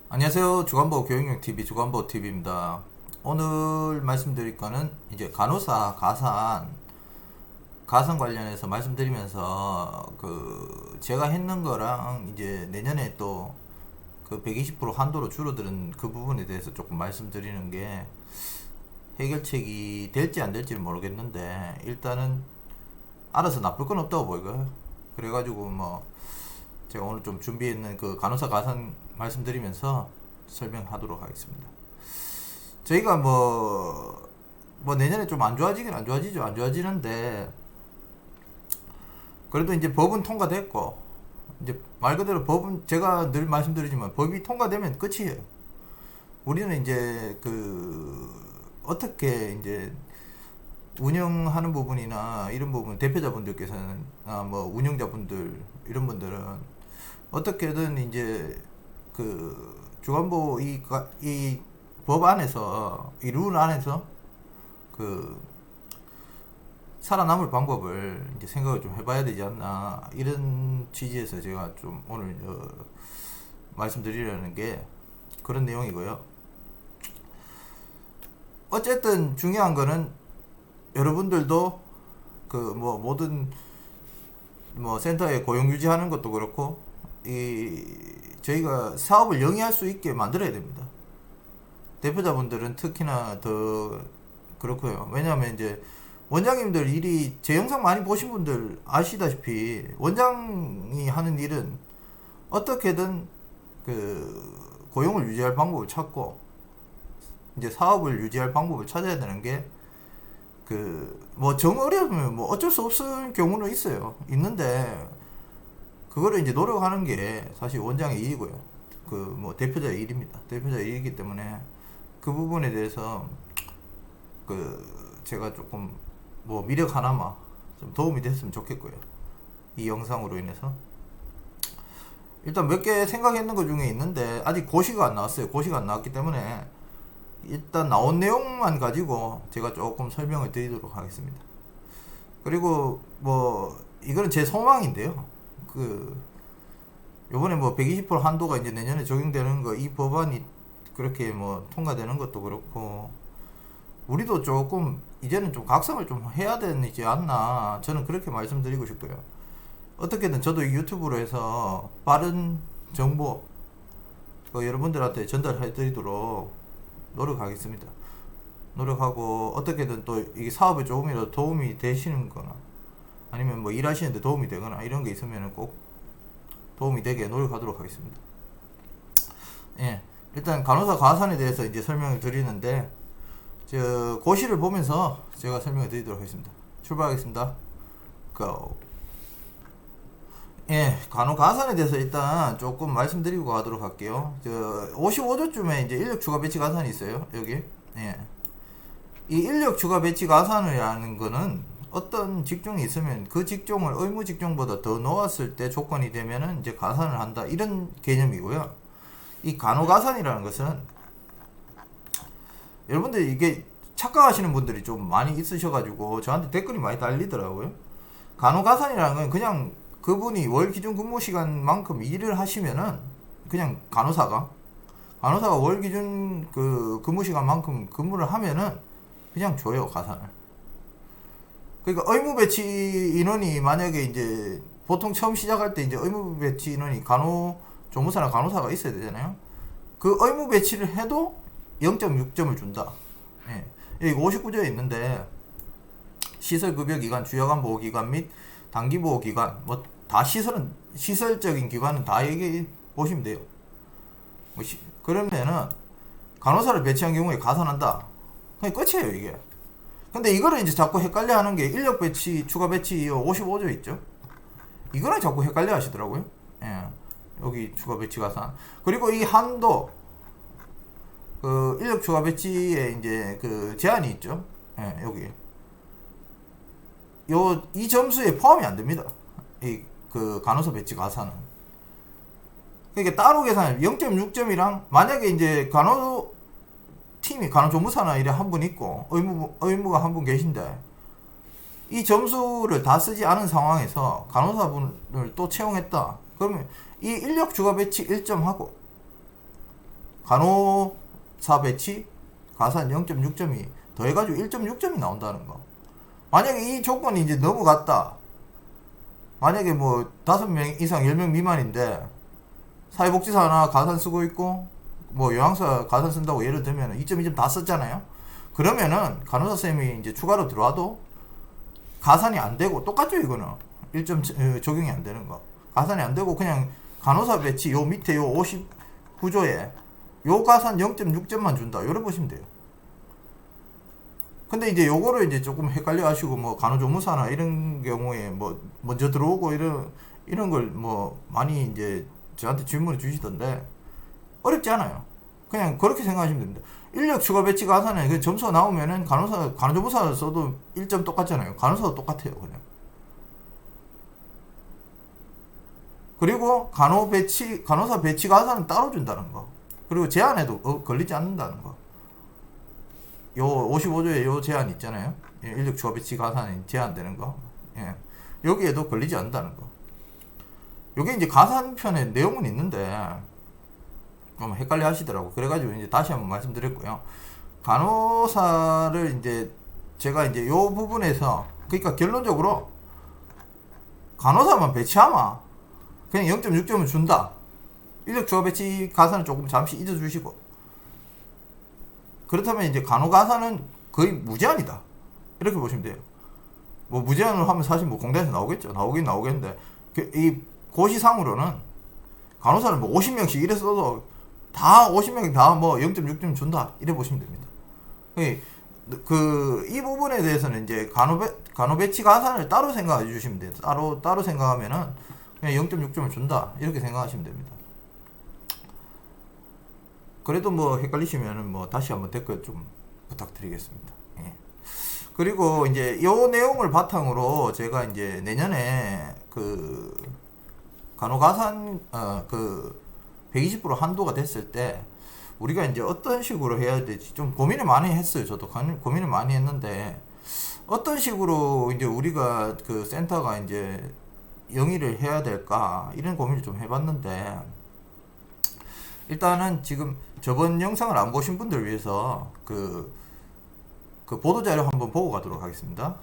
안녕하세요. 주간보 교육용TV 주간보TV입니다. 오늘 말씀드릴 거는 이제 간호사 가산 관련해서 말씀드리면서 제가 했는 거랑 이제 내년에 또 그 120% 한도로 줄어드는 그 부분에 대해서 조금 말씀드리는 게 해결책이 될지 안 될지는 모르겠는데 일단은 알아서 나쁠 건 없다고 보이고요. 그래가지고 뭐 제가 오늘 좀 준비했는 그 간호사 가산 말씀드리면서 설명하도록 하겠습니다. 저희가 뭐 내년에 좀 안 좋아지긴 안 좋아지죠. 안 좋아지는데 그래도 이제 법은 통과됐고 이제 말 그대로 법은 제가 늘 말씀드리지만 법이 통과되면 끝이에요. 우리는 이제 어떻게 이제 운영하는 부분이나 이런 부분 대표자분들께서는 뭐 운영자분들 이런 분들은 어떻게든 이제 주간보 이 법 안에서 이 룰 안에서 살아남을 방법을 이제 생각을 좀 해봐야 되지 않나 이런 취지에서 제가 좀 오늘 말씀드리려는 게 그런 내용이고요. 어쨌든 중요한 거는 여러분들도 모든 센터에 고용 유지하는 것도 그렇고 저희가 사업을 영위할 수 있게 만들어야 됩니다. 대표자분들은 특히나 더 그렇고요. 왜냐하면 이제 원장님들 일이 제 영상 많이 보신 분들 아시다시피 원장이 하는 일은 어떻게든 고용을 유지할 방법을 찾고 이제 사업을 유지할 방법을 찾아야 되는 게 정 어려우면 어쩔 수 없을 경우는 있어요. 있는데 그거를 이제 노력하는 게 사실 원장의 일이고요. 대표자의 일입니다. 대표자의 일이기 때문에 그 부분에 대해서 제가 조금 미력 하나마 좀 도움이 됐으면 좋겠고요. 이 영상으로 인해서 일단 몇 개 생각했는 것 중에 있는데 아직 고시가 안 나왔어요. 고시가 안 나왔기 때문에 일단 나온 내용만 가지고 제가 조금 설명을 드리도록 하겠습니다. 그리고 이거는 제 소망인데요. 요번에 120% 한도가 이제 내년에 적용되는 거 이 법안이 그렇게 통과되는 것도 그렇고 우리도 조금 이제는 좀 각성을 좀 해야 되지 않나 저는 그렇게 말씀드리고 싶고요. 어떻게든 저도 유튜브로 해서 빠른 정보 여러분들한테 전달해 드리도록 노력하겠습니다. 노력하고 어떻게든 또 이 사업에 조금이라도 도움이 되시는 거나 아니면 일하시는데 도움이 되거나 이런 게 있으면 꼭 도움이 되게 노력하도록 하겠습니다. 예, 일단 간호사 가산에 대해서 이제 설명을 드리는데 고시를 보면서 제가 설명을 드리도록 하겠습니다. 출발하겠습니다. Go. 예, 간호 가산에 대해서 일단 조금 말씀드리고 가도록 할게요. 55조쯤에 이제 인력 추가 배치 가산이 있어요. 여기. 예. 이 인력 추가 배치 가산이라는 거는 어떤 직종이 있으면 그 직종을 의무 직종보다 더 놓았을 때 조건이 되면은 이제 가산을 한다. 이런 개념이고요. 이 간호 가산이라는 것은 여러분들 이게 착각하시는 분들이 좀 많이 있으셔가지고 저한테 댓글이 많이 달리더라고요. 간호가산이라는 건 그냥 그분이 월 기준 근무 시간만큼 일을 하시면은 그냥 간호사가 월 기준 근무 시간만큼 근무를 하면은 그냥 줘요, 가산을. 그러니까 의무 배치 인원이 만약에 이제 보통 처음 시작할 때 이제 의무 배치 인원이 조무사나 간호사가 있어야 되잖아요. 그 의무 배치를 해도 0.6점을 준다. 예. 여기 59조에 있는데 시설급여기관, 주요관보호기관 및 단기보호기관 다 시설적인 기관은 다 얘기해 보시면 돼요. 그러면은 간호사를 배치한 경우에 가산한다. 그냥 끝이에요 이게. 근데 이거를 이제 자꾸 헷갈려 하는 게 인력 배치, 추가 배치 55조 있죠. 이거랑 자꾸 헷갈려 하시더라고요. 예. 여기 추가 배치 가산. 그리고 이 한도 인력 추가 배치에 이제 제한이 있죠. 예, 여기. 이 점수에 포함이 안 됩니다. 간호사 배치 가산은. 그러니까 따로 계산 0.6점이랑 만약에 이제 팀이 간호조무사나 이래 한 분 있고 의무가 한 분 계신데 이 점수를 다 쓰지 않은 상황에서 간호사분을 또 채용했다. 그러면 이 인력 추가 배치 1점 하고 간호사 배치 가산 0.6점이 더해가지고 1.6점이 나온다는 거. 만약에 이 조건이 이제 넘어갔다. 만약에 뭐 5명 이상 10명 미만인데 사회복지사나 가산 쓰고 있고 뭐 요양사 가산 쓴다고 예를 들면 2.2점 다 썼잖아요. 그러면은 간호사 쌤이 이제 추가로 들어와도 가산이 안 되고 똑같죠. 이거는 1점 적용이 안 되는 거. 가산이 안 되고 그냥 간호사 배치 요 밑에 요 59조에 요 가산 0.6점만 준다. 요래 보시면 돼요. 근데 이제 요거를 이제 조금 헷갈려 하시고 뭐 간호조무사나 이런 경우에 뭐 먼저 들어오고 이런 걸 뭐 많이 이제 저한테 질문을 주시던데 어렵지 않아요. 그냥 그렇게 생각하시면 됩니다. 인력 추가 배치 가산에 그 점수가 나오면은 간호조무사 써도 1점 똑같잖아요. 간호사도 똑같아요, 그냥. 그리고 간호사 배치 가산은 따로 준다는 거. 그리고 제한에도 걸리지 않는다는 거. 요 55조에 요 제한 있잖아요. 인력 추가 배치 가산이 제한되는 거. 예. 여기에도 걸리지 않는다는 거. 요게 이제 가산편에 내용은 있는데 좀 헷갈려 하시더라고. 그래가지고 이제 다시 한번 말씀드렸고요. 간호사를 이제 제가 이제 요 부분에서 그러니까 결론적으로 간호사만 배치하마 그냥 0.6점을 준다. 인력 추가 배치 가산은 조금 잠시 잊어주시고 그렇다면 이제 간호 가산은 거의 무제한이다. 이렇게 보시면 돼요. 뭐 무제한으로 하면 사실 뭐 공단에서 나오겠죠. 나오겠는데 이 고시상으로는 간호사를 뭐 50명씩 이래 써도 다 50명이 다 뭐 0.6점 준다. 이래 보시면 됩니다. 이 부분에 대해서는 이제 간호 배치 가산을 따로 생각해 주시면 돼요. 따로 생각하면은 그냥 0.6점을 준다. 이렇게 생각하시면 됩니다. 그래도 뭐 헷갈리시면은 뭐 다시 한번 댓글 좀 부탁드리겠습니다. 예. 그리고 이제 요 내용을 바탕으로 제가 이제 내년에 그 간호가산 120% 한도가 됐을 때 우리가 이제 어떤 식으로 해야 될지 좀 고민을 많이 했어요. 저도 고민을 많이 했는데 어떤 식으로 이제 우리가 그 센터가 이제 영위를 해야 될까 이런 고민을 좀 해봤는데 일단은 지금 저번 영상을 안 보신 분들 위해서 그 보도자료 한번 보고 가도록 하겠습니다.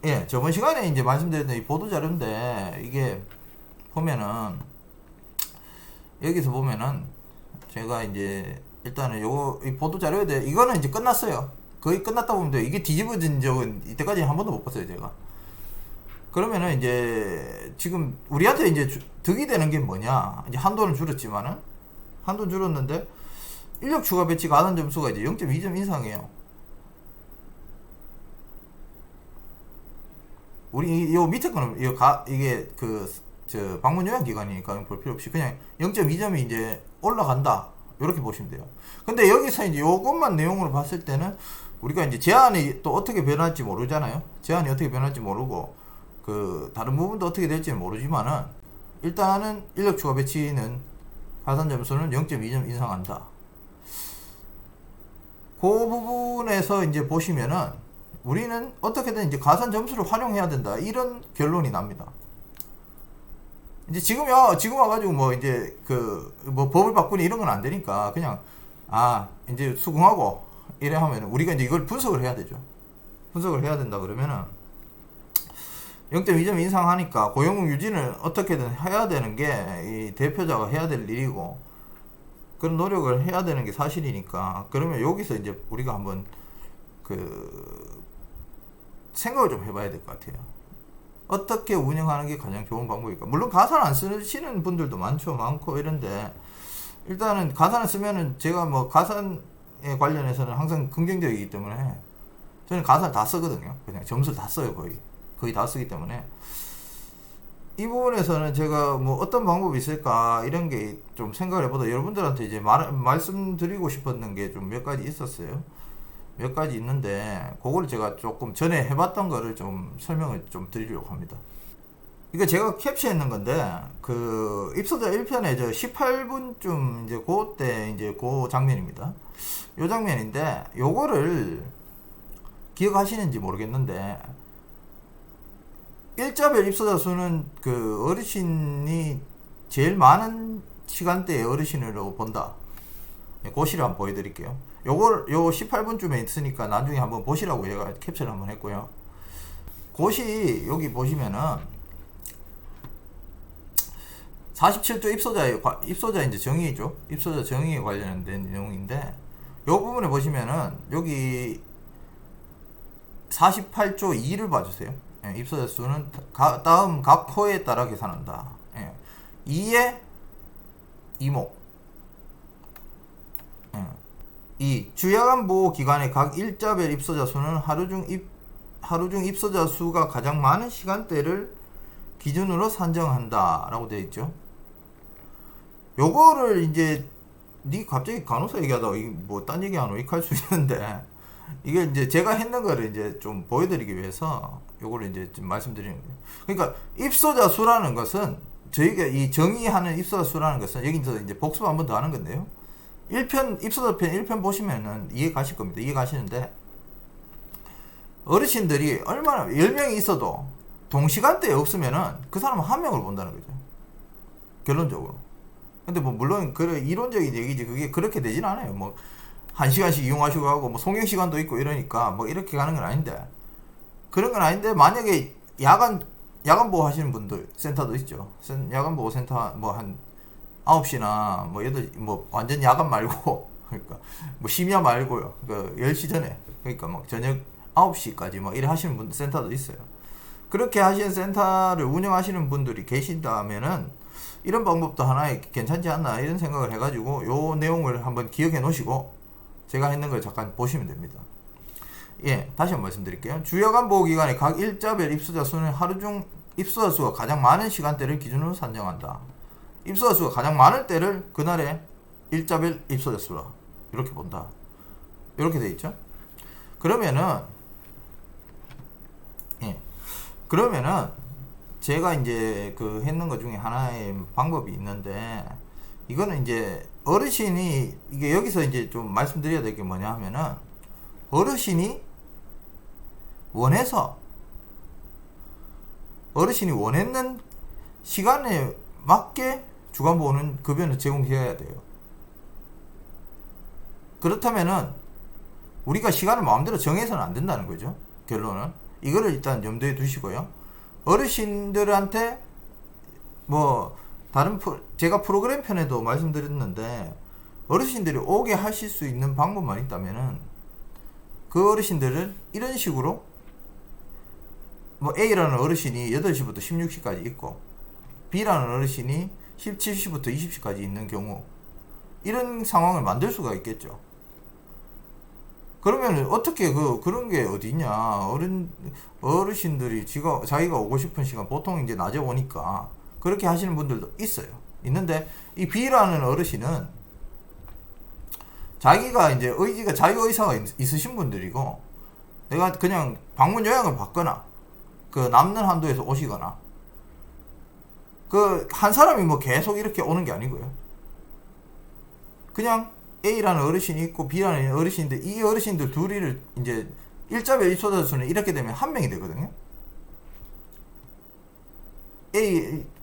예, 저번 시간에 이제 말씀드렸던 이 보도자료인데 이게 보면은 여기서 보면은 제가 이제 일단은 이 보도자료에 대해 이거는 이제 끝났어요. 거의 끝났다 보면 돼요. 이게 뒤집어진 적은 이때까지 한 번도 못 봤어요, 제가. 그러면은 이제 지금 우리한테 이제 득이 되는 게 뭐냐? 이제 한도는 줄었지만은 한도 줄었는데 인력 추가 배치 가산 점수가 이제 0.2점 인상이에요. 우리 요 밑에 거는 이게 방문 요양 기간이니까 볼 필요 없이 그냥 0.2점이 이제 올라간다. 이렇게 보시면 돼요. 근데 여기서 이제 요것만 내용으로 봤을 때는 우리가 이제 제한이 또 어떻게 변할지 모르잖아요. 제한이 어떻게 변할지 모르고 다른 부분도 어떻게 될지는 모르지만은 일단은 인력 추가 배치는 가산 점수는 0.2점 인상한다. 그 부분에서 이제 보시면은 우리는 어떻게든 이제 가산 점수를 활용해야 된다. 이런 결론이 납니다. 이제 지금 와가지고 뭐 이제 뭐 법을 바꾸니 이런 건 안 되니까 그냥 이제 수긍하고 이래 하면 우리가 이제 이걸 분석을 해야 되죠. 분석을 해야 된다 그러면은 0.2점 인상하니까 고용 유지는 어떻게든 해야 되는 게 이 대표자가 해야 될 일이고 그런 노력을 해야 되는 게 사실이니까 그러면 여기서 이제 우리가 한번 생각을 좀 해봐야 될 것 같아요. 어떻게 운영하는 게 가장 좋은 방법일까? 물론 가산 안 쓰시는 분들도 많고 이런데 일단은 가산을 쓰면은 제가 뭐 가산에 관련해서는 항상 긍정적이기 때문에 저는 가산 다 쓰거든요. 그냥 점수를 다 써요. 거의 다 쓰기 때문에 이 부분에서는 제가 뭐 어떤 방법이 있을까 이런 게 좀 생각을 해보다 여러분들한테 이제 말씀드리고 싶었던 게 좀 몇 가지 있었어요. 몇 가지 있는데 그거를 제가 조금 전에 해봤던 거를 좀 설명을 좀 드리려고 합니다. 이거 제가 캡처했는 건데 입소자 1편에 18분쯤 이제 그때 이제 그 장면입니다. 요 장면인데, 요거를 기억하시는지 모르겠는데, 일자별 입소자 수는 그 어르신이 제일 많은 시간대에 어르신으로 본다. 그 시를 한번 보여드릴게요. 요 18분쯤에 있으니까 나중에 한번 보시라고 제가 캡처를 한번 했고요. 고시 여기 보시면은 47조 입소자 이제 정의죠. 입소자 정의에 관련된 내용인데, 요 부분에 보시면은 여기 48조 2를 봐주세요. 예, 입소자 수는 다음 각 호에 따라 계산한다. 예, 2의 이목. 예, 2. 주야간 보호 기간의 각 일자별 입소자 수는 하루 중 입소자 수가 가장 많은 시간대를 기준으로 산정한다 라고 되어 있죠. 요거를 이제 갑자기 간호사 얘기하다가 뭐 딴 얘기 안 오익할 수 있는데, 이게 이제 제가 했는 거를 이제 좀 보여드리기 위해서 요거를 이제 좀 말씀드리는 거예요. 그러니까 입소자 수라는 것은, 저희가 이 정의하는 입소자 수라는 것은 여기서 이제 복습 한 번 더 하는 건데요. 1편 입소자 편 1편 보시면은 이해 가실 겁니다. 이해 가시는데, 어르신들이 얼마나 10명이 있어도 동시간대에 없으면은 그 사람은 한 명을 본다는 거죠. 결론적으로. 근데 뭐 물론 그래 이론적인 얘기지, 그게 그렇게 되진 않아요. 뭐 1시간씩 이용하시고 하고 뭐 송영 시간도 있고 이러니까 뭐 이렇게 가는 건 아닌데, 그런 건 아닌데, 만약에 야간 보호 하시는 분들 센터도 있죠. 야간 보호 센터 뭐 한 9시나 뭐 8시, 뭐 완전 야간 말고 그러니까 뭐 심야 말고요. 그러니까 10시 전에, 그러니까 막 저녁 9시까지 뭐 이래 하시는 분 센터도 있어요. 그렇게 하시는 센터를 운영하시는 분들이 계신다면은 이런 방법도 하나에 괜찮지 않나 이런 생각을 해가지고 요 내용을 한번 기억해 놓으시고 제가 했는 걸 잠깐 보시면 됩니다. 예, 다시 한번 말씀드릴게요. 주야간 보호 기간에 각 일자별 입소자 수는 하루 중 입소자 수가 가장 많은 시간대를 기준으로 산정한다. 입소자 수가 가장 많을 때를 그날의 일자별 입소자 수라 이렇게 본다. 이렇게 돼 있죠. 그러면은 제가 이제 그 했는 것 중에 하나의 방법이 있는데, 이거는 이제 어르신이, 이게 여기서 이제 좀 말씀드려야 될 게 뭐냐 하면은, 어르신이 원했는 시간에 맞게 주간보호는 급여는 제공해야 돼요. 그렇다면은 우리가 시간을 마음대로 정해서는 안 된다는 거죠. 결론은 이거를 일단 염두에 두시고요. 어르신들한테 뭐 제가 프로그램 편에도 말씀드렸는데, 어르신들이 오게 하실 수 있는 방법만 있다면은 그 어르신들은 이런 식으로, 뭐 A라는 어르신이 8시부터 16시까지 있고 B라는 어르신이 17시부터 20시까지 있는 경우, 이런 상황을 만들 수가 있겠죠. 그러면 어떻게 그런 게 어디 있냐. 어르신들이 자기가 오고 싶은 시간, 보통 이제 낮에 오니까 그렇게 하시는 분들도 있어요. 있는데, 이 B라는 어르신은 자기가 이제 자유의사가 있으신 분들이고, 내가 그냥 방문 요약을 받거나, 그 남는 한도에서 오시거나, 그 한 사람이 뭐 계속 이렇게 오는 게 아니고요. 그냥 A라는 어르신이 있고 B라는 어르신인데, 이 어르신들 둘이를 이제 일자별 입소자 수는 이렇게 되면 한 명이 되거든요.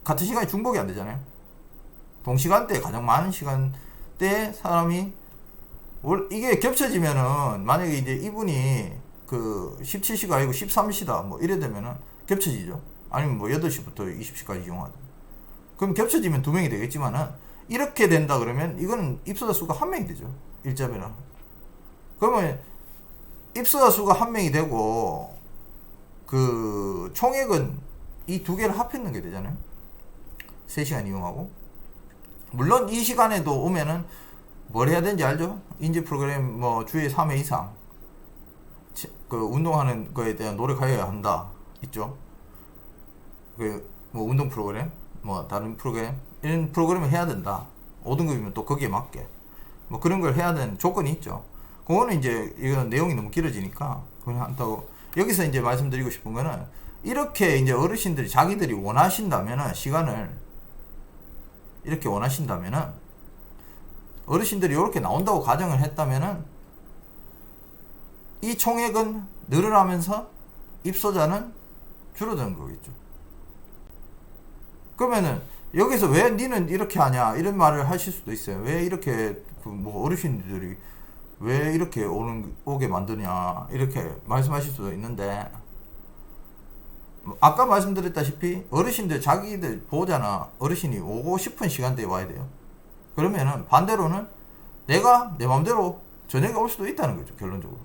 같은 시간에 중복이 안 되잖아요. 동시간대에 가장 많은 시간대에 사람이, 이게 겹쳐지면은, 만약에 이제 이분이 그 17시가 아니고 13시다 뭐 이래 되면은 겹쳐지죠. 아니면 뭐 8시부터 20시까지 이용하다. 그럼 겹쳐지면 2명이 되겠지만은, 이렇게 된다 그러면 이거는 입소자 수가 1명이 되죠. 일자별은. 그러면 입소자 수가 1명이 되고, 그 총액은 이 두 개를 합했는 게 되잖아요. 3시간 이용하고. 물론 이 시간에도 오면은 뭘 해야 되는지 알죠? 인지 프로그램 뭐 주에 3회 이상 그 운동하는 거에 대한 노력하여야 한다 있죠. 그 뭐 운동 프로그램, 뭐 다른 프로그램, 이런 프로그램을 해야 된다. 5등급이면 또 거기에 맞게 뭐 그런 걸 해야 되는 조건이 있죠. 그거는 이제 이건 내용이 너무 길어지니까 그냥 한다고. 여기서 이제 말씀드리고 싶은 거는, 이렇게 이제 어르신들이 자기들이 원하신다면은, 시간을 이렇게 원하신다면은 어르신들이 이렇게 나온다고 가정을 했다면은 이 총액은 늘어나면서 입소자는 줄어드는 거겠죠. 그러면은 여기서 왜 니는 이렇게 하냐 이런 말을 하실 수도 있어요. 왜 이렇게 그 뭐 어르신들이 왜 이렇게 오게 만드냐 이렇게 말씀하실 수도 있는데, 아까 말씀드렸다시피 어르신들 자기들 보호자나 어르신이 오고 싶은 시간대에 와야 돼요. 그러면은 반대로는 내가 내 마음대로 저녁에 올 수도 있다는 거죠, 결론적으로.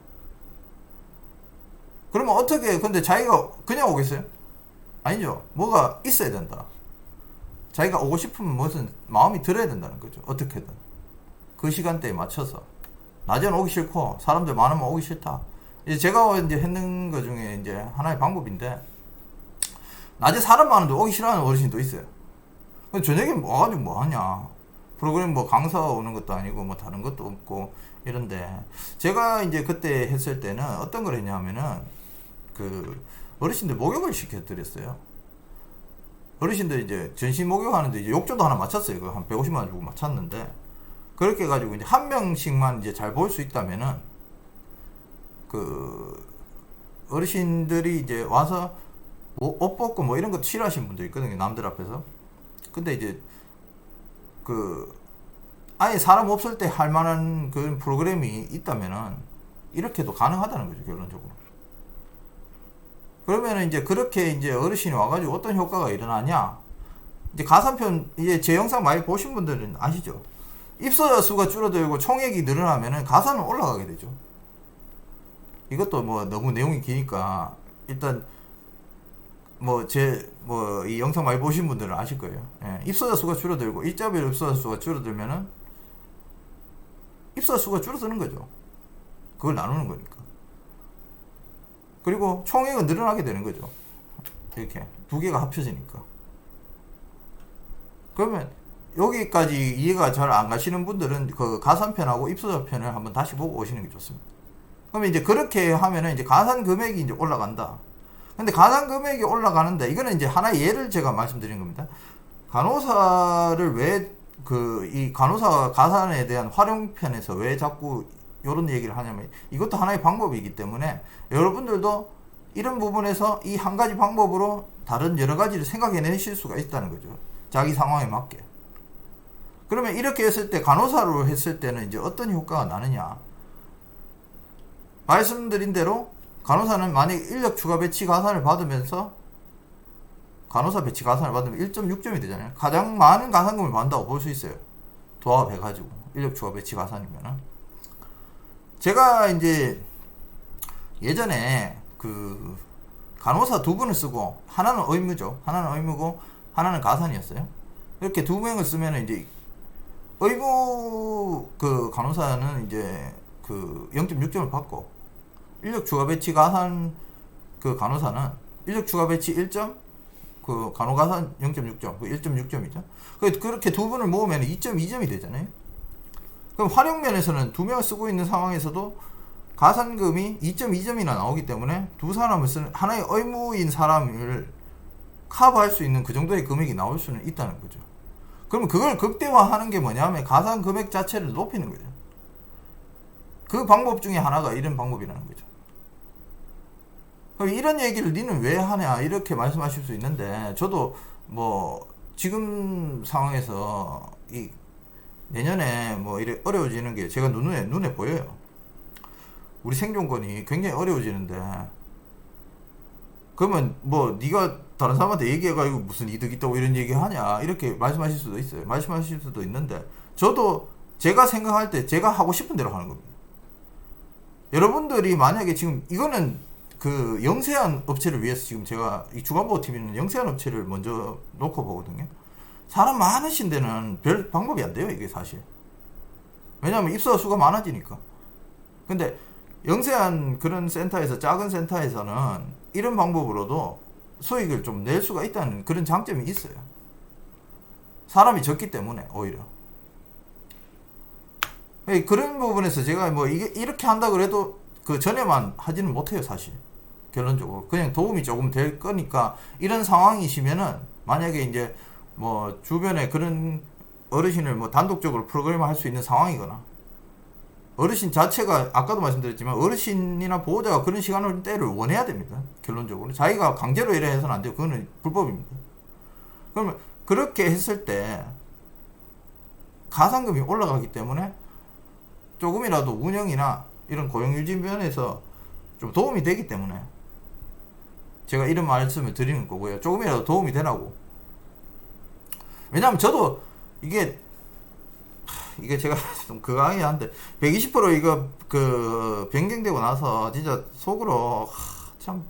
그러면 어떻게, 근데 자기가 그냥 오겠어요? 아니죠. 뭐가 있어야 된다. 자기가 오고 싶으면 무슨 마음이 들어야 된다는 거죠. 어떻게든 그 시간대에 맞춰서. 낮에는 오기 싫고 사람들 많으면 오기 싫다. 이제 제가 이제 했는 것 중에 이제 하나의 방법인데, 낮에 사람 많은데 오기 싫어하는 어르신도 있어요. 근데 저녁에 와가지고 뭐 하냐. 프로그램 뭐 강사 오는 것도 아니고 뭐 다른 것도 없고 이런데, 제가 이제 그때 했을 때는 어떤 걸 했냐면은 그 어르신들 목욕을 시켜드렸어요. 어르신들 이제 전신 목욕하는데 이제 욕조도 하나 맞췄어요. 한 150만 원 주고 맞췄는데, 그렇게 해가지고 이제 한 명씩만 이제 잘 볼 수 있다면은 그 어르신들이 이제 와서 뭐 옷 벗고 뭐 이런 것도 싫어하시는 분들 있거든요, 남들 앞에서. 근데 이제 그 아예 사람 없을 때 할 만한 그런 프로그램이 있다면은 이렇게도 가능하다는 거죠, 결론적으로. 그러면은 이제 그렇게 이제 어르신이 와가지고 어떤 효과가 일어나냐. 이제 가산편, 이제 제 영상 많이 보신 분들은 아시죠? 입소자 수가 줄어들고 총액이 늘어나면은 가산은 올라가게 되죠. 이것도 뭐 너무 내용이 기니까 일단 뭐 이 영상 많이 보신 분들은 아실 거예요. 예, 입소자 수가 줄어들고 일자별 입소자 수가 줄어들면은 입소자 수가 줄어드는 거죠. 그걸 나누는 거니까. 그리고 총액은 늘어나게 되는 거죠. 이렇게 두 개가 합쳐지니까. 그러면 여기까지 이해가 잘 안 가시는 분들은 그 가산편하고 입소자편을 한번 다시 보고 오시는 게 좋습니다. 그러면 이제 그렇게 하면은 이제 가산 금액이 이제 올라간다. 근데 가산 금액이 올라가는데, 이거는 이제 하나의 예를 제가 말씀드린 겁니다. 간호사를 왜 이 간호사 가산에 대한 활용편에서 왜 자꾸 이런 얘기를 하냐면, 이것도 하나의 방법이기 때문에 여러분들도 이런 부분에서 이 한 가지 방법으로 다른 여러 가지를 생각해내실 수가 있다는 거죠. 자기 상황에 맞게. 그러면 이렇게 했을 때, 간호사로 했을 때는 이제 어떤 효과가 나느냐. 말씀드린 대로 간호사는 만약 인력 추가 배치 가산을 받으면서 간호사 배치 가산을 받으면 1.6점이 되잖아요. 가장 많은 가산금을 받는다고 볼 수 있어요. 도합해가지고 인력 추가 배치 가산이면은. 제가 이제 예전에 그 간호사 두 분을 쓰고, 하나는 의무죠. 하나는 의무고 하나는 가산이었어요. 이렇게 두 명을 쓰면 이제 의무 그 간호사는 이제 그 0.6점을 받고, 인력 추가 배치 가산 그 간호사는 인력 추가 배치 1점, 그 간호 가산 0.6점, 그 1.6점이죠. 그렇게 두 분을 모으면 2.2점이 되잖아요. 그럼 활용면에서는 두 명을 쓰고 있는 상황에서도 가산금이 2.2점이나 나오기 때문에 두 사람을 쓰는 하나의 의무인 사람을 커버할 수 있는 그 정도의 금액이 나올 수는 있다는 거죠. 그러면 그걸 극대화하는 게 뭐냐면 가산 금액 자체를 높이는 거죠. 그 방법 중에 하나가 이런 방법이라는 거죠. 그럼 이런 얘기를 니는 왜 하냐 이렇게 말씀하실 수 있는데, 저도 뭐 지금 상황에서 이 내년에 뭐 이래 어려워지는 게 제가 눈에 보여요. 우리 생존권이 굉장히 어려워지는데, 그러면 뭐 네가 다른 사람한테 얘기해가지고 무슨 이득 있다고 이런 얘기 하냐 이렇게 말씀하실 수도 있어요. 말씀하실 수도 있는데, 저도 제가 생각할 때 제가 하고 싶은 대로 하는 겁니다. 여러분들이 만약에 지금 이거는 그 영세한 업체를 위해서 지금 제가 이 주간보호 TV는 영세한 업체를 먼저 놓고 보거든요. 사람 많으신 데는 별 방법이 안 돼요, 이게 사실. 왜냐하면 입소자 수가 많아지니까. 근데 영세한 그런 센터에서, 작은 센터에서는 이런 방법으로도 수익을 좀 낼 수가 있다는 그런 장점이 있어요. 사람이 적기 때문에 오히려. 그런 부분에서 제가 뭐 이게 이렇게 한다 그래도 그 전에만 하지는 못해요, 사실. 결론적으로 그냥 도움이 조금 될 거니까. 이런 상황이시면은 만약에 이제 뭐 주변에 그런 어르신을 뭐 단독적으로 프로그램을 할 수 있는 상황이거나 어르신 자체가 아까도 말씀드렸지만 어르신이나 보호자가 그런 시간을 때를 원해야 됩니다. 결론적으로 자기가 강제로 이래 해서는 안 돼요. 그거는 불법입니다. 그러면 그렇게 했을 때 가상금이 올라가기 때문에 조금이라도 운영이나 이런 고용유지 면에서 좀 도움이 되기 때문에 제가 이런 말씀을 드리는 거고요. 조금이라도 도움이 되라고. 왜냐면 저도 이게 제가 좀 그거하긴 한데 120% 이거 그 변경되고 나서 진짜 속으로 참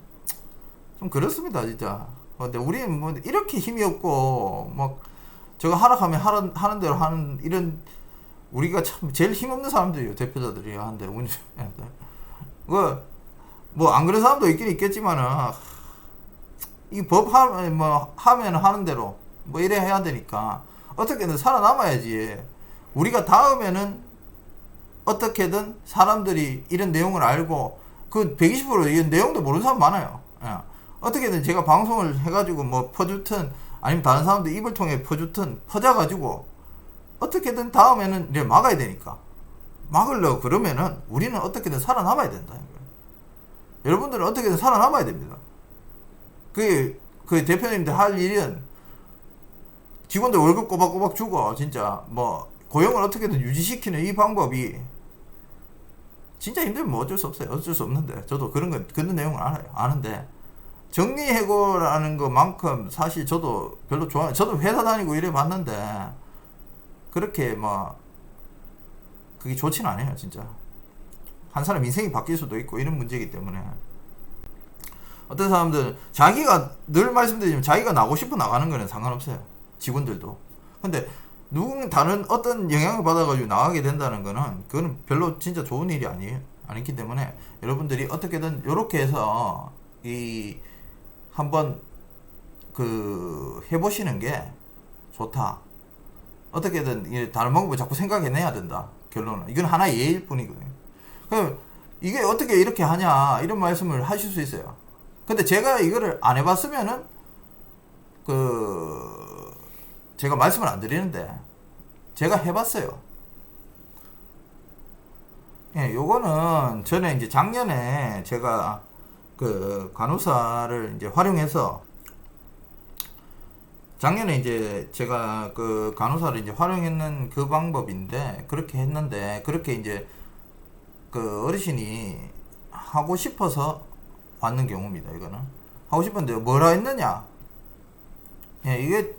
좀 그렇습니다 진짜. 근데 우리는 뭐 이렇게 힘이 없고 막 저거 하락하면 하는 대로 하는 이런 우리가 참 제일 힘없는 사람들이에요. 대표자들이 한데 뭐 안 그런 사람도 있긴 있겠지만은 이 법 하면 하는 대로 뭐 이래 해야 되니까 어떻게든 살아남아야지. 우리가 다음에는 어떻게든 사람들이 이런 내용을 알고 그 120% 이 내용도 모르는 사람 많아요. 예. 어떻게든 제가 방송을 해가지고 뭐 퍼주든 아니면 다른 사람들 입을 통해 퍼주든 퍼져가지고 어떻게든 다음에는 이제 막아야 되니까 막으려고 그러면은 우리는 어떻게든 살아남아야 된다. 여러분들은 어떻게든 살아남아야 됩니다. 그 대표님들 할 일은 직원들 월급 꼬박꼬박 주고 진짜 뭐 고용을 어떻게든 유지시키는 이 방법이 진짜 힘들면 뭐 어쩔 수 없어요. 어쩔 수 없는데 저도 그런 내용을 알아요. 아는데 정리해고라는 것만큼 사실 저도 별로 좋아요. 저도 회사 다니고 이래 봤는데 그렇게 뭐 그게 좋진 않아요. 진짜 한 사람 인생이 바뀔 수도 있고 이런 문제이기 때문에 어떤 사람들은 자기가 늘 말씀드리지만 자기가 나고 싶어 나가는 거는 상관없어요. 직원들도. 근데 다른 어떤 영향을 받아가지고 나가게 된다는 거는 그거는 별로 진짜 좋은 일이 아니기 때문에 여러분들이 어떻게든 요렇게 해서 한번 해보시는 게 좋다. 어떻게든 다른 방법을 자꾸 생각해내야 된다. 결론은 이건 하나의 예일 뿐이거든요. 그럼 이게 어떻게 이렇게 하냐 이런 말씀을 하실 수 있어요. 근데 제가 이거를 안 해봤으면은 제가 말씀을 안 드리는데 제가 해봤어요. 예, 요거는 전에 이제 작년에 제가 간호사를 이제 활용해서 작년에 이제 제가 간호사를 이제 활용했는 그 방법인데 그렇게 했는데 그렇게 이제 어르신이 하고 싶어서 왔는 경우입니다. 이거는 하고 싶은데 뭐라 했느냐? 예, 이게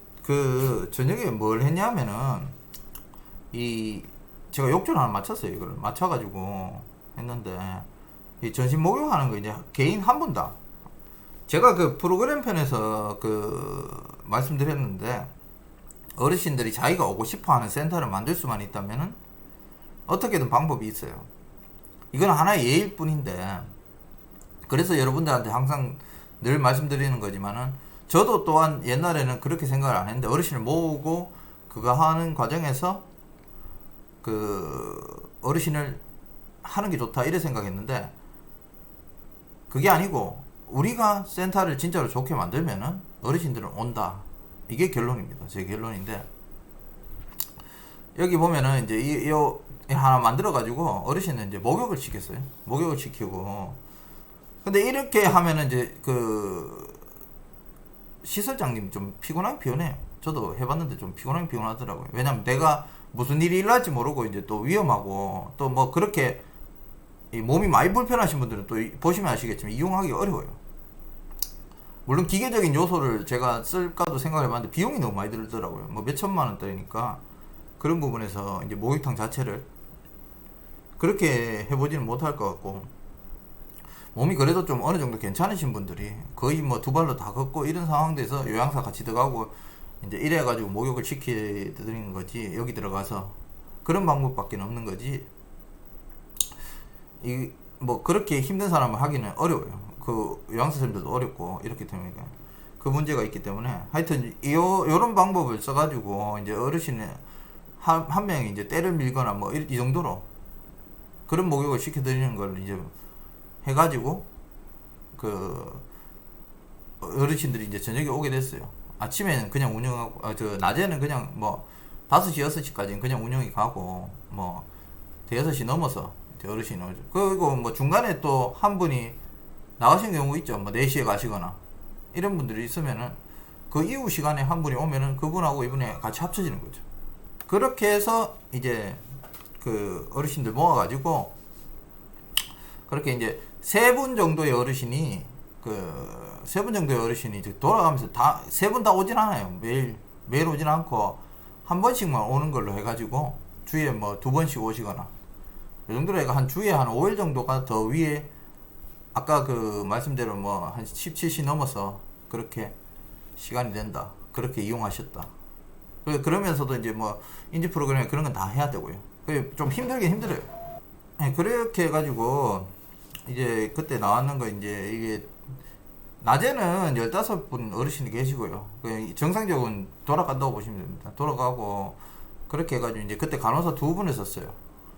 저녁에 뭘 했냐면은 제가 욕조를 하나 맞췄어요. 이거를 맞춰가지고 했는데 이 전신 목욕하는 거 이제 개인 한 분당 제가 프로그램 편에서 말씀드렸는데 어르신들이 자기가 오고 싶어하는 센터를 만들 수만 있다면은 어떻게든 방법이 있어요. 이건 하나의 예일 뿐인데 그래서 여러분들한테 항상 늘 말씀드리는 거지만은 저도 또한 옛날에는 그렇게 생각을 안 했는데 어르신을 모으고 그거 하는 과정에서 어르신을 하는 게 좋다 이래 생각했는데 그게 아니고 우리가 센터를 진짜로 좋게 만들면은 어르신들은 온다. 이게 결론입니다. 제 결론인데 여기 보면은 이제 이 하나 만들어 가지고 어르신은 이제 목욕을 시켰어요. 목욕을 시키고 근데 이렇게 하면은 이제 시설장님 좀 피곤해요. 저도 해봤는데 좀 피곤하더라고요. 왜냐면 내가 무슨 일이 일어날지 모르고 이제 또 위험하고 또 뭐 그렇게 몸이 많이 불편하신 분들은 또 보시면 아시겠지만 이용하기 어려워요. 물론 기계적인 요소를 제가 쓸까도 생각을 해봤는데 비용이 너무 많이 들더라고요. 뭐 몇천만 원대니까 그런 부분에서 이제 목욕탕 자체를 그렇게 해보지는 못할 것 같고 몸이 그래도 좀 어느 정도 괜찮으신 분들이 거의 뭐 두 발로 다 걷고 이런 상황에서 요양사 같이 들어가고 이제 이래가지고 목욕을 시키는 거지 여기 들어가서 그런 방법밖에 없는 거지 뭐 그렇게 힘든 사람을 하기는 어려워요. 요양사 선생님들도 어렵고 이렇기 때문에 그 문제가 있기 때문에 하여튼 요런 방법을 써가지고 이제 어르신의 한 명이 이제 때를 밀거나 뭐 이 정도로 그런 목욕을 시켜드리는 걸 이제 해가지고 어르신들이 이제 저녁에 오게 됐어요. 아침에는 그냥 운영하고 낮에는 그냥 뭐 5시, 6시까지는 그냥 운영이 가고, 뭐, 대여섯 시 넘어서 이제 어르신이 오죠. 그리고 뭐 중간에 또 한 분이 나가신 경우 있죠. 뭐 4시에 가시거나. 이런 분들이 있으면은 그 이후 시간에 한 분이 오면은 그분하고 이분이 같이 합쳐지는 거죠. 그렇게 해서 이제 그 어르신들 모아가지고 그렇게 이제 3분 정도의 어르신이 그 3분 정도의 어르신이 이제 돌아가면서 다 3분 다 오진 않아요. 매일 오진 않고 한 번씩만 오는 걸로 해가지고 주에 뭐 2번씩 오시거나 이 정도로 해가 한 주에 한 5일 정도가 더 위에 아까 그 말씀대로 뭐 한 17시 넘어서 그렇게 시간이 된다. 그렇게 이용하셨다. 그러면서도 이제 뭐 인지 프로그램 그런 건 다 해야 되고요. 좀 힘들긴 힘들어요. 네, 그렇게 해가지고 이제 그때 나왔는 거 이제 이게 낮에는 15분 어르신이 계시고요. 정상적으로 돌아간다고 보시면 됩니다. 돌아가고 그렇게 해가지고 이제 그때 간호사 2분을 썼어요.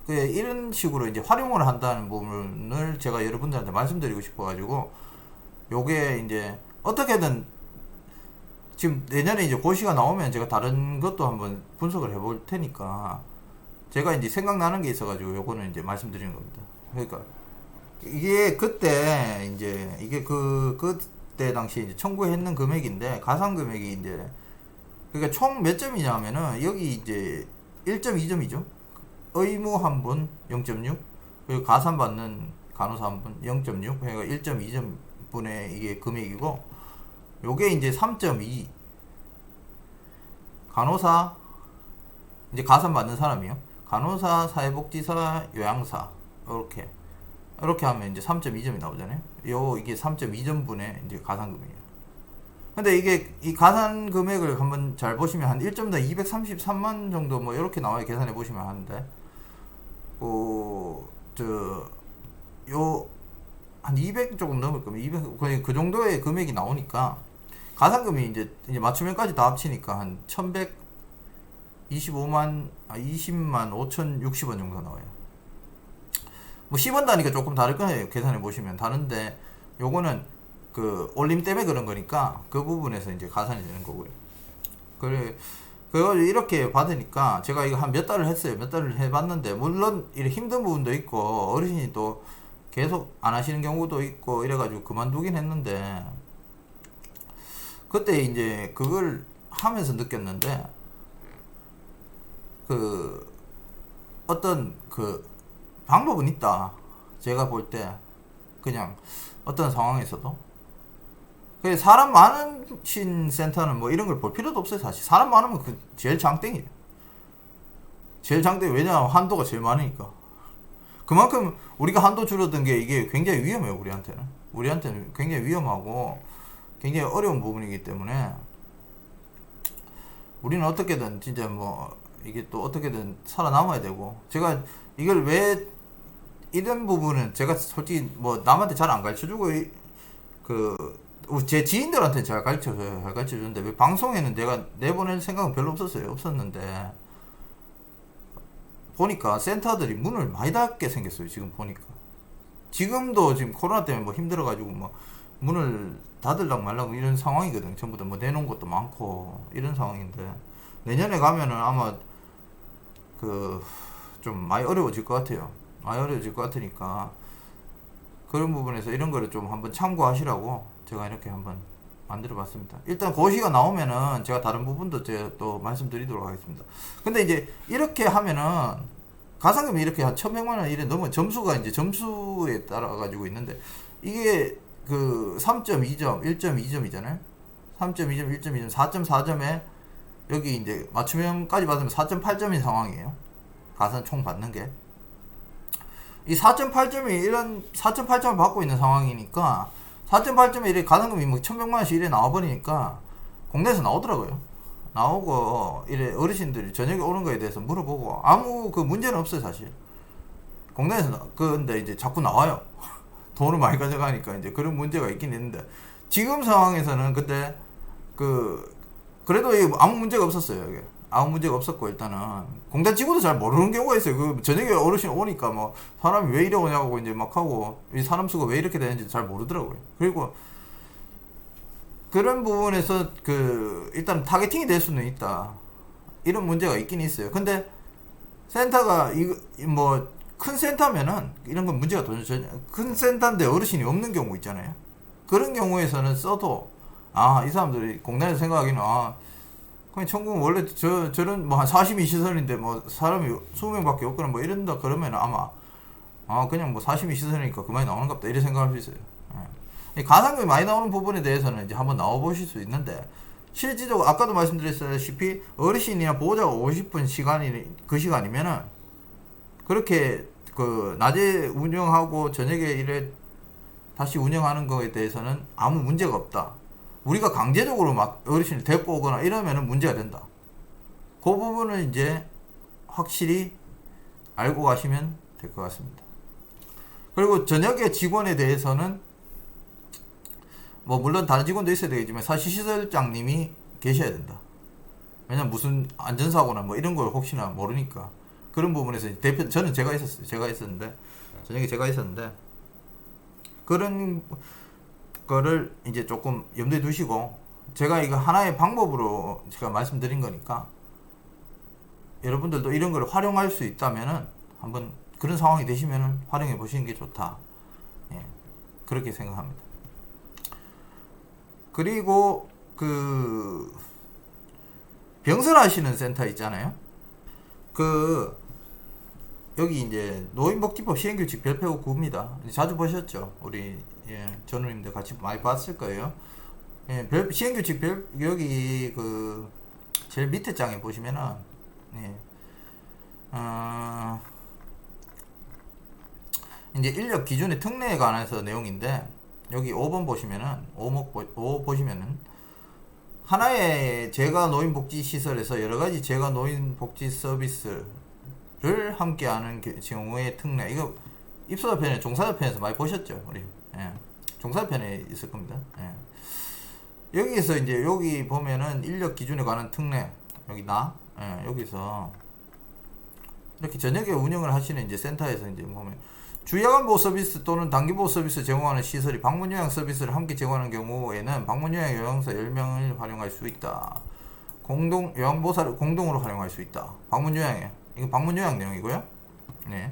이런 식으로 이제 활용을 한다는 부분을 제가 여러분들한테 말씀드리고 싶어가지고 요게 이제 어떻게든 지금 내년에 이제 고시가 나오면 제가 다른 것도 한번 분석을 해볼 테니까 제가 이제 생각나는 게 있어가지고 요거는 이제 말씀드리는 겁니다. 그러니까 이게 그때 이제 이게 그때 당시 이제 청구했는 금액인데 가산 금액이 이제 그러니까 총 몇 점이냐면은 여기 이제 1.2점이죠. 의무 한 분 0.6 그리고 가산 받는 간호사 한 분 0.6 그러니까 1.2점 분의 이게 금액이고 요게 이제 3.2 간호사 이제 가산 받는 사람이요. 간호사, 사회복지사, 요양사 이렇게 하면 이제 3.2점이 나오잖아요. 이게 3.2점 분의 이제 가산 금액이에요. 근데 이게 이 가산 금액을 한번 잘 보시면 한 1점당 233만 정도 뭐 이렇게 나와요. 계산해 보시면 하는데 한 200 조금 넘을 겁니다. 200 거의 그 정도의 금액이 나오니까 가산금이 이제 맞춤형까지 다 합치니까 한 1125만 20만 5,060원 정도 나와요. 뭐 10원 단위가 조금 다를 거예요. 계산해 보시면 다른데 요거는 그 올림 때문에 그런 거니까 그 부분에서 이제 가산이 되는 거고요. 그래가지고 이렇게 받으니까 제가 이거 한 몇 달을 했어요. 몇 달을 해봤는데 물론 이렇게 힘든 부분도 있고 어르신이 또 계속 안 하시는 경우도 있고 이래가지고 그만두긴 했는데 그때 이제 그걸 하면서 느꼈는데 그 어떤 그 방법은 있다. 제가 볼 때 그냥 어떤 상황에서도 사람 많으신 센터는 뭐 이런 걸 볼 필요도 없어요. 사실 사람 많으면 그 제일 장땡이에요. 제일 장땡이. 왜냐하면 한도가 제일 많으니까. 그만큼 우리가 한도 줄어든 게 이게 굉장히 위험해요. 우리한테는 굉장히 위험하고 굉장히 어려운 부분이기 때문에 우리는 어떻게든 진짜 뭐 이게 또 어떻게든 살아남아야 되고 제가 이걸 왜 이런 부분은 제가 솔직히 뭐 남한테 잘 안 가르쳐주고 제 지인들한테 잘 가르쳐주는데 왜 방송에는 내가 내보낼 생각은 별로 없었는데 보니까 센터들이 문을 많이 닫게 생겼어요. 지금 보니까 지금도 지금 코로나 때문에 뭐 힘들어가지고 뭐 문을 닫으려고 말라고 이런 상황이거든. 전부 다 뭐 내놓은 것도 많고 이런 상황인데 내년에 가면은 아마 좀 많이 어려워질 것 같아요. 많이 어려워질 것 같으니까 그런 부분에서 이런 거를 좀 한번 참고하시라고 제가 이렇게 한번 만들어 봤습니다. 일단 고시가 나오면은 제가 다른 부분도 제가 또 말씀드리도록 하겠습니다. 근데 이제 이렇게 하면은 가산금이 이렇게 한 1,100만원 이래 넘어 점수가 이제 점수에 따라 가지고 있는데 이게 그 3.2점, 1.2점이잖아요. 3.2점, 1.2점, 4.4점에 여기 이제 맞춤형까지 받으면 4.8점인 상황이에요. 가산 총 받는 게. 이 4.8점이 이런 4.8점을 받고 있는 상황이니까 4.8점에 이래 가산금이 뭐 1,100만원씩 이래 나와버리니까 공대에서 나오더라고요. 나오고 이래 어르신들이 저녁에 오는 거에 대해서 물어보고 아무 그 문제는 없어요. 사실 공대에서 근데 이제 자꾸 나와요. 돈을 많이 가져가니까 이제 그런 문제가 있긴 있는데 지금 상황에서는 그때 그래도 아무 문제가 없었어요. 이게 아무 문제가 없었고 일단은 공단 직원도 잘 모르는 경우가 있어요. 그 저녁에 어르신 오니까 뭐 사람이 왜 이래 오냐고 이제 막 하고 이 사람 수가 왜 이렇게 되는지 잘 모르더라고요. 그리고 그런 부분에서 일단 타겟팅이 될 수는 있다. 이런 문제가 있긴 있어요. 근데 센터가 이거 뭐 큰 센터면은 이런 건 문제가 전혀 큰 센터인데 어르신이 없는 경우 있잖아요. 그런 경우에서는 써도 이 사람들이 공단에서 생각하기는 그냥 천국은 원래 저런 뭐 한 42 시설인데 뭐 사람이 20명밖에 없거나 뭐 이런다 그러면 아마 그냥 뭐 42 시설이니까 그만이 나오는 것 같다 이렇게 생각할 수 있어요. 예. 가산금이 많이 나오는 부분에 대해서는 이제 한번 나와 보실 수 있는데 실질적으로 아까도 말씀드렸다시피 어르신이나 보호자가 오고 싶은 시간이 그 시간이면은 그렇게 그 낮에 운영하고 저녁에 이래 다시 운영하는 거에 대해서는 아무 문제가 없다. 우리가 강제적으로 막 어르신을 데리고 오거나 이러면은 문제가 된다. 그 부분은 이제 확실히 알고 가시면 될 것 같습니다. 그리고 저녁에 직원에 대해서는 뭐 물론 다른 직원도 있어야 되겠지만 사시시설장님이 계셔야 된다. 왜냐면 무슨 안전사고나 뭐 이런 걸 혹시나 모르니까 그런 부분에서 저는 제가 있었는데 저녁에 제가 있었는데 그런 거를 이제 조금 염두에 두시고 제가 이거 하나의 방법으로 제가 말씀드린 거니까 여러분들도 이런 걸 활용할 수 있다면은 한번 그런 상황이 되시면은 활용해 보시는 게 좋다. 예, 그렇게 생각합니다. 그리고 그 병설하시는 센터 있잖아요. 여기 이제 노인복지법 시행규칙 별표 9입니다. 자주 보셨죠? 우리 전우님들 같이 많이 봤을 거예요. 시행규칙 여기 그 제일 밑에 장에 보시면은 이제 인력 기준의 특례에 관해서 내용인데 여기 5번 보시면은 5 보시면은 하나의 재가 노인복지시설에서 여러가지 재가 노인복지 서비스를 함께하는 경우의 특례. 이거 입소자 편에 종사자 편에서 많이 보셨죠 우리. 종사자 편에 있을 겁니다. 여기에서 이제 여기 보면은 인력 기준에 관한 특례 여기 여기서 이렇게 저녁에 운영을 하시는 이제 센터에서 이제 보면 주야간 보호 서비스 또는 단기 보호 서비스 제공하는 시설이 방문 요양 서비스를 함께 제공하는 경우에는 방문 요양 요양사 10명을 활용할 수 있다. 요양보호사를 공동으로 활용할 수 있다. 방문 요양에 이거 방문 요양 내용이고요. 네.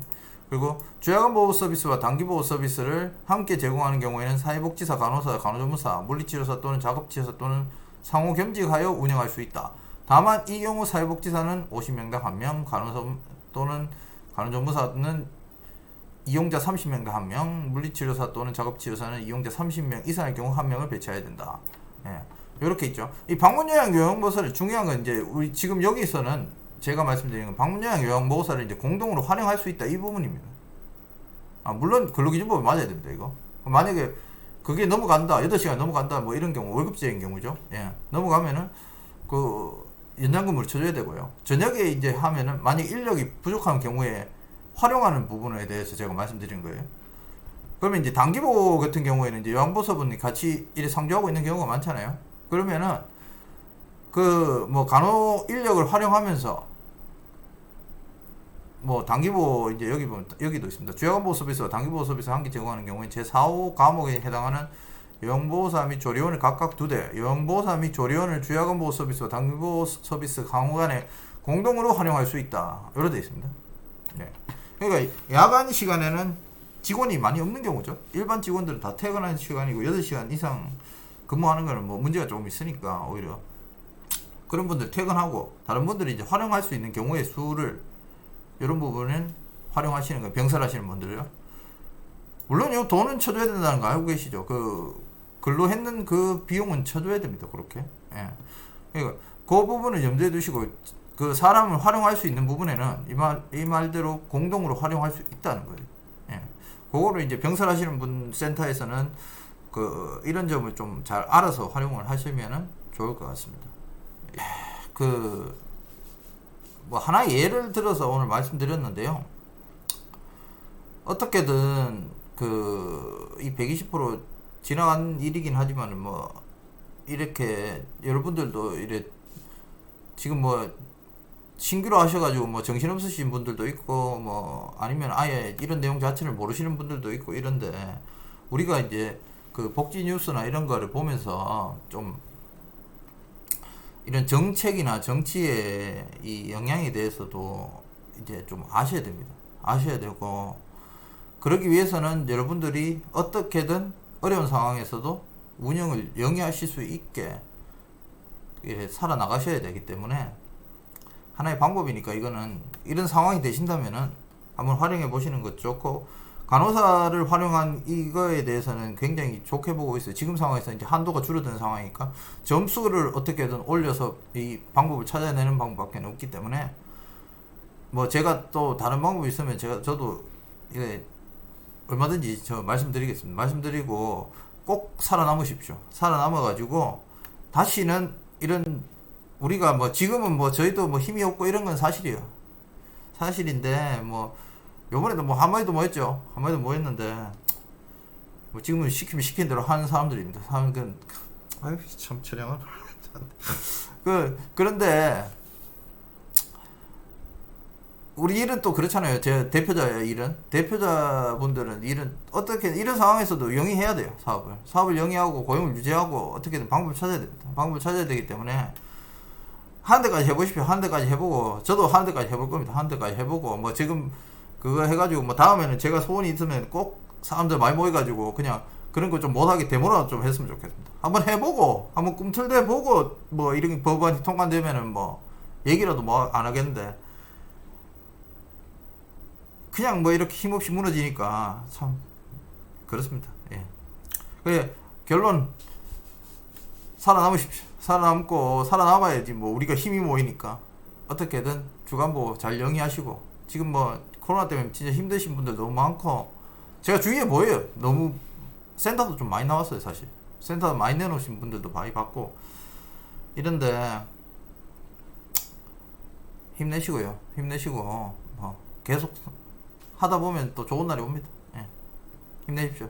그리고 주야간 보호 서비스와 단기 보호 서비스를 함께 제공하는 경우에는 사회복지사, 간호사, 간호조무사, 물리치료사 또는 작업치료사 또는 상호 겸직하여 운영할 수 있다. 다만 이 경우 사회복지사는 50명당 1명, 간호사 또는 간호조무사는 이용자 30명당 1명, 물리치료사 또는 작업치료사는 이용자 30명 이상의 경우 1명을 배치해야 된다. 이렇게 있죠. 이 방문요양 요양보호사를 중요한 건 이제 우리 지금 여기서는 제가 말씀드린 건 방문요양 요양보호사를 이제 공동으로 활용할 수 있다 이 부분입니다. 물론 근로기준법에 맞아야 됩니다 이거. 만약에 그게 넘어간다 8시간 넘어간다 뭐 이런 경우 월급제인 경우죠. 넘어가면은 그 연장금을 쳐줘야 되고요. 저녁에 이제 하면은 만약 인력이 부족한 경우에 활용하는 부분에 대해서 제가 말씀드린 거예요. 그러면 이제 단기보 같은 경우에는 이제 요양보호사분이 같이 이래 상주하고 있는 경우가 많잖아요. 그러면은 그 뭐 간호 인력을 활용하면서 뭐 단기보 이제 여기 보면 여기도 있습니다. 주야간보호 서비스와 단기보호 서비스 함께 제공하는 경우에 제4호 과목에 해당하는 요양보호사 및 조리원을 각각 2대, 요양보호사 및 조리원을 주야간보호 서비스와 단기보호 서비스 강호 간에 공동으로 활용할 수 있다. 이렇게 되어 있습니다. 그러니까 야간 시간에는 직원이 많이 없는 경우죠. 일반 직원들은 다 퇴근하는 시간이고 8시간 이상 근무하는 거는 뭐 문제가 조금 있으니까 오히려 그런 분들 퇴근하고 다른 분들이 이제 활용할 수 있는 경우의 수를 이런 부분은 활용하시는 거예요. 병설하시는 분들요. 물론 요 돈은 쳐줘야 된다는 거 알고 계시죠. 그 근로했는 그 비용은 쳐줘야 됩니다. 그렇게. 그러니까 그 부분을 염두에 두시고 그 사람을 활용할 수 있는 부분에는 이 말대로 공동으로 활용할 수 있다는 거예요. 그거를 이제 병설하시는 분 센터에서는 그 이런 점을 좀 잘 알아서 활용을 하시면은 좋을 것 같습니다. 뭐 하나의 예를 들어서 오늘 말씀드렸는데요. 어떻게든 이 120% 지나간 일이긴 하지만 뭐 이렇게 여러분들도 이래 지금 뭐 신규로 하셔가지고 뭐 정신없으신 분들도 있고 뭐 아니면 아예 이런 내용 자체를 모르시는 분들도 있고 이런데 우리가 이제 그 복지 뉴스나 이런 거를 보면서 좀 이런 정책이나 정치의 이 영향에 대해서도 이제 좀 아셔야 됩니다. 아셔야 되고, 그러기 위해서는 여러분들이 어떻게든 어려운 상황에서도 운영을 영위하실 수 있게 살아나가셔야 되기 때문에 하나의 방법이니까, 이거는 이런 상황이 되신다면은 한번 활용해 보시는 것 좋고, 간호사를 활용한 이거에 대해서는 굉장히 좋게 보고 있어요. 지금 상황에서 이제 한도가 줄어든 상황이니까 점수를 어떻게든 올려서 이 방법을 찾아내는 방법밖에 없기 때문에, 뭐 제가 또 다른 방법이 있으면 저도 이게 얼마든지 저 말씀드리겠습니다. 말씀드리고 꼭 살아남으십시오. 살아남아가지고 다시는 이런, 우리가 뭐 지금은 뭐 저희도 뭐 힘이 없고 이런 건 사실이에요. 사실인데, 뭐 요번에도 뭐 한마디도 뭐 했죠. 한마디도 뭐 했는데, 뭐 지금은 시키면 시킨 대로 하는 사람들입니다. 사람들은 아유 참 처량한. 그런데 우리 일은 또 그렇잖아요. 제 대표자의 일은, 대표자분들은 일은 어떻게 이런 상황에서도 영위해야 돼요. 사업을 영위하고 고용을 유지하고 어떻게든 방법을 찾아야 됩니다. 방법을 찾아야 되기 때문에 한 대까지 해보십시오. 한 대까지 해보고, 저도 한 대까지 해볼 겁니다. 한 대까지 해보고, 뭐 지금 그거 해가지고 뭐 다음에는 제가 소원이 있으면 꼭 사람들 많이 모여가지고 그냥 그런 거 좀 못하게 데모라도 좀 했으면 좋겠습니다. 한번 해보고, 한번 꿈틀대 보고, 뭐 이런 법안이 통과되면은 뭐 얘기라도 뭐 안 하겠는데, 그냥 뭐 이렇게 힘없이 무너지니까 참 그렇습니다. 예. 그 결론, 살아남으십시오. 살아남아야지 뭐 우리가 힘이 모이니까 어떻게든 주간보 잘 영위하시고, 지금 뭐 코로나 때문에 진짜 힘드신 분들 너무 많고, 제가 주위에 보여요. 너무 센터도 좀 많이 나왔어요. 사실 센터 많이 내놓으신 분들도 많이 봤고 이런데, 힘내시고요. 힘내시고 계속 하다 보면 또 좋은 날이 옵니다. 예. 힘내십시오.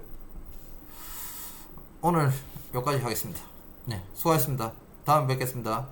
오늘 여기까지 하겠습니다. 네, 수고하셨습니다. 다음에 뵙겠습니다.